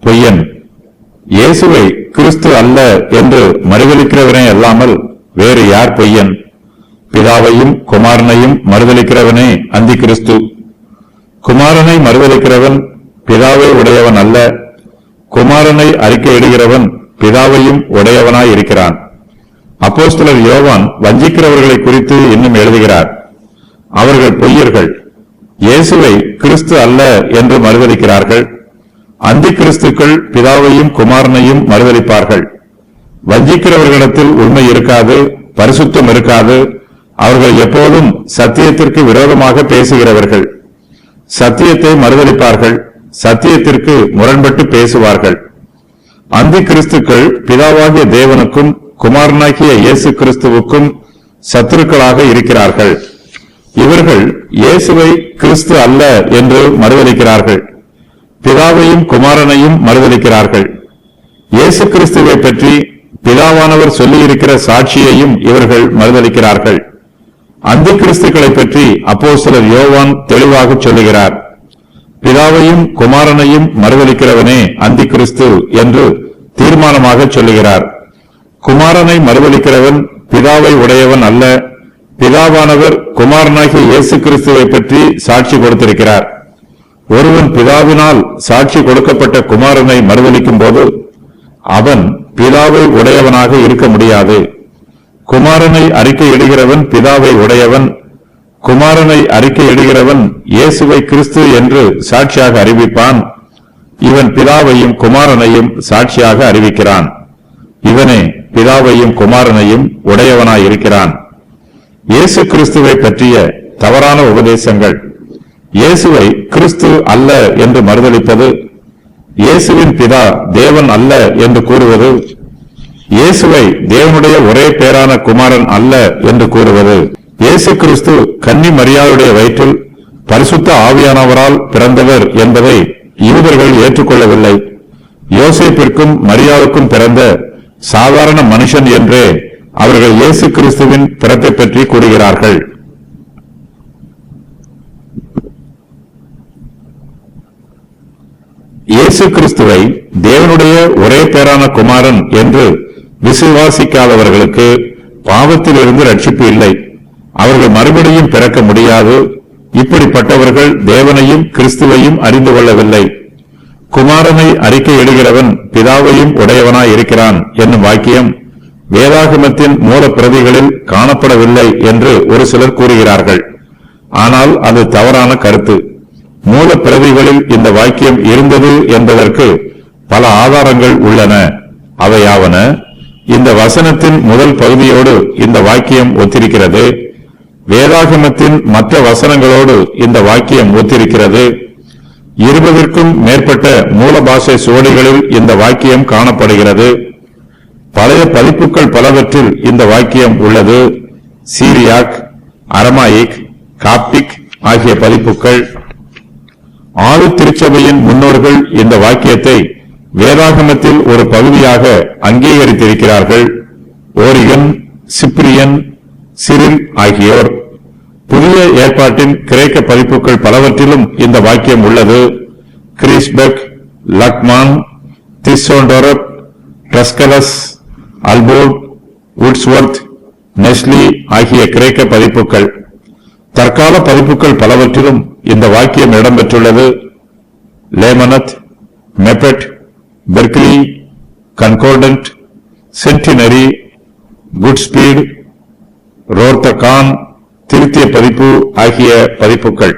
பொய்யன். இயேசுவை கிறிஸ்து அல்ல என்று மறுதலிக்கிறவனே அல்லாமல் வேறு யார் பொய்யன்? பிதாவையும் குமாரனையும் மறுதலிக்கிறவனே அந்தி கிறிஸ்து. குமாரனை மறுதலிக்கிறவன் பிதாவை உடையவன் அல்ல, குமாரனை அறிக்கையிடுகிறவன் பிதாவையும் உடையவனாய் இருக்கிறான். அப்போஸ்தலர் யோவான் வஞ்சிக்கிறவர்களை குறித்து இன்னும் எழுதுகிறார். அவர்கள் பொய்யர்கள், இயேசுவை கிறிஸ்து அல்ல என்று மறுதலிக்கிறார்கள். அந்தி கிறிஸ்துக்கள் பிதாவையும் குமாரனையும் மறுதலிப்பார்கள். வஞ்சிக்கிறவர்களிடத்தில் உண்மை இருக்காது, பரிசுத்தம் இருக்காது. அவர்கள் எப்போதும் சத்தியத்திற்கு விரோதமாக பேசுகிறவர்கள். சத்தியத்தை மறுதலிப்பார்கள், சத்தியத்திற்கு முரண்பட்டு பேசுவார்கள். அந்தி கிறிஸ்துக்கள் பிதாவாகிய தேவனுக்கும் குமாரனாகிய இயேசு கிறிஸ்துவுக்கும் சத்துருக்களாக இருக்கிறார்கள். இவர்கள் இயேசுவை கிறிஸ்து அல்ல என்று மறுதலிக்கிறார்கள், பிதாவையும் குமாரனையும் மறுதலிக்கிறார்கள். இயேசு கிறிஸ்துவை பற்றி பிதாவானவர் சொல்லியிருக்கிற சாட்சியையும் இவர்கள் மறுதலிக்கிறார்கள். அந்தி கிறிஸ்துக்களை பற்றி அப்போஸ்தலர் யோவான் தெளிவாக சொல்லுகிறார். பிதாவையும் குமாரனையும் மறுதலிக்கிறவனே அந்தி கிறிஸ்து என்று தீர்மானமாக சொல்லுகிறார். குமாரனை மறுதலிக்கிறவன் பிதாவை உடையவன் அல்ல, பிதாவானவர் குமாரனாகிய இயேசு கிறிஸ்துவை பற்றி சாட்சி கொடுத்திருக்கிறார். ஒருவன் பிதாவினால் சாட்சி கொடுக்கப்பட்ட குமாரனை மறுதலிக்கும் போது அவன் பிதாவை உடையவனாக இருக்க முடியாது. குமாரனை அறிக்கையிடுகிறவன் பிதாவை உடையவன், குமாரனை அறிக்கையிடுகிறவன் இயேசுவை கிறிஸ்து என்று சாட்சியாக அறிவிப்பான். இவன் பிதாவையும் குமாரனையும் சாட்சியாக அறிவிக்கிறான். இவனே பிதாவையும் குமாரனையும் உடையவனாயிருக்கிறான். இயேசு கிறிஸ்துவை பற்றிய தவறான உபதேசங்கள். இயேசுவை கிறிஸ்து அல்ல என்று மறுதலிப்பது, இயேசுவின் பிதா தேவன் அல்ல என்று கூறுவது, இயேசுவை தேவனுடைய ஒரே பேரான குமாரன் அல்ல என்று கூறுவது, இயேசு கிறிஸ்து கன்னி மரியாளுடைய வயிற்றில் பரிசுத்த ஆவியானவரால் பிறந்தவர் என்பதை யூதர்கள் ஏற்றுக்கொள்ளவில்லை. யோசேப்பிற்கும் மரியாளுக்கும் பிறந்த சாதாரண மனுஷன் என்றே அவர்கள் இயேசு கிறிஸ்துவின் பிறப்பை பற்றி கூறுகிறார்கள். இயேசு கிறிஸ்துவை தேவனுடைய ஒரே பேரான குமாரன் என்று விசுவாசிக்காதவர்களுக்கு பாவத்திலிருந்து ரட்சிப்பு இல்லை. அவர்கள் மறுபடியும் பிறக்க முடியாது. இப்படிப்பட்டவர்கள் தேவனையும் கிறிஸ்துவையும் அறிந்து கொள்ளவில்லை. குமாரனை அறிக்கையிடுகிறவன் பிதாவையும் உடையவனாய் இருக்கிறான் என்னும் வாக்கியம் வேதாகமத்தின் மூல பிரதிகளில் காணப்படவில்லை என்று ஒரு சிலர் கூறுகிறார்கள். ஆனால் அது தவறான கருத்து. மூல பிரதிகளில் இந்த வாக்கியம் இருந்தது என்பதற்கு பல ஆதாரங்கள் உள்ளன. அவையாவன: இந்த வசனத்தின் முதல் பகுதியோடு இந்த வாக்கியம் ஒத்திருக்கிறது, வேதாகமத்தின் மற்ற வசனங்களோடு இந்த வாக்கியம் ஒத்திருக்கிறது, 20க்கும் மேற்பட்ட மூல பாஷை சுவடிகளில் இந்த வாக்கியம் காணப்படுகிறது, பழைய பதிப்புகள் பலவற்றில் இந்த வாக்கியம் உள்ளது, சீரியாக், அரமாயிக், காப்டிக் ஆகிய பதிப்புகள். 6 திருச்சபையின் முன்னோர்கள் இந்த வாக்கியத்தை வேதாகமத்தில் ஒரு பகுதியாக அங்கீகரித்திருக்கிறார்கள். ஓரிகன், சிப்ரியன், சிரில் ஆகியோர். புதிய ஏற்பாட்டின் கிரேக்க பதிப்புகள் பலவற்றிலும் இந்த வாக்கியம் உள்ளது. கிரீஸ்பெக், லக்மான், திசோண்டோரப், ட்ரஸ்கலஸ், அல்போர்ட், வுட்ஸ்வர்த், நெஸ்லி ஆகிய கிரேக்க பதிப்புகள். தற்கால பதிப்புகள் பலவற்றிலும் இந்த வாக்கியம் இடம்பெற்றுள்ளது. லேமனத், மெப்பட், பெர்க்லி, கன்கோர்டன்ட், சென்டினரி, குட்ஸ்பீட், ரோர்த்தகான், திருத்திய பதிப்பு ஆகிய பதிப்புகள்.